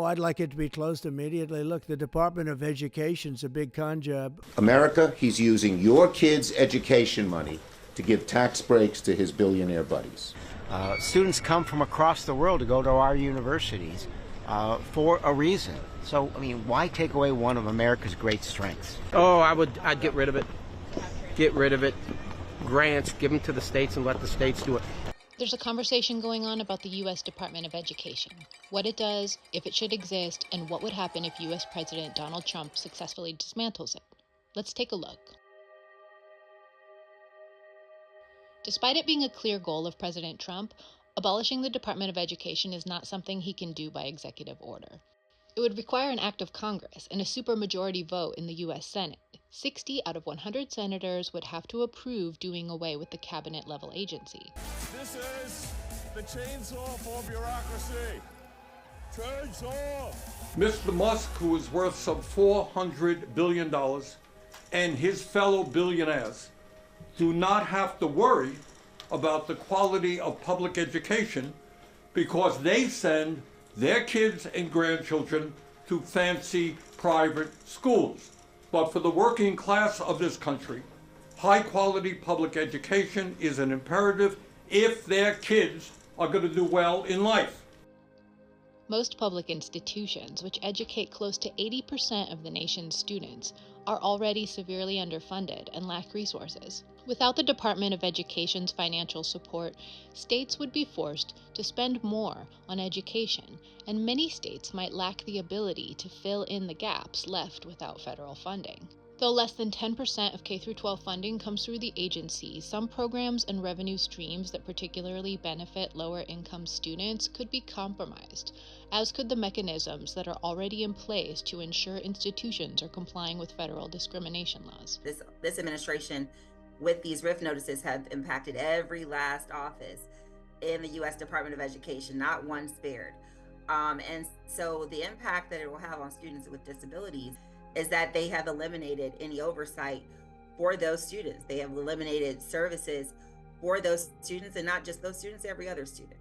I'd like it to be closed immediately. Look, the Department of Education's a big con job. America, he's using your kids' education money to give tax breaks to his billionaire buddies. Students come from across the world to go to our universities for a reason. So, I mean, why take away one of America's great strengths? Oh, I'd get rid of it. Get rid of it. Grants, give them to the states and let the states do it. There's a conversation going on about the U.S. Department of Education, what it does, if it should exist, and what would happen if U.S. President Donald Trump successfully dismantles it. Let's take a look. Despite it being a clear goal of President Trump, abolishing the Department of Education is not something he can do by executive order. It would require an act of Congress and a supermajority vote in the U.S. Senate. 60 out of 100 senators would have to approve doing away with the cabinet-level agency. This is the chainsaw for bureaucracy. Chainsaw! Mr. Musk, who is worth some $400 billion, and his fellow billionaires do not have to worry about the quality of public education because they send their kids and grandchildren to fancy private schools. But for the working class of this country, high-quality public education is an imperative if their kids are going to do well in life. Most public institutions, which educate close to 80% of the nation's students, are already severely underfunded and lack resources. Without the Department of Education's financial support, states would be forced to spend more on education, and many states might lack the ability to fill in the gaps left without federal funding. Though less than 10% of K-12 funding comes through the agency, some programs and revenue streams that particularly benefit lower-income students could be compromised, as could the mechanisms that are already in place to ensure institutions are complying with federal discrimination laws. This administration, with these RIF notices, have impacted every last office in the U.S. Department of Education, not one spared. And so the impact that it will have on students with disabilities is that they have eliminated any oversight for those students. They have eliminated services for those students, and not just those students, every other student.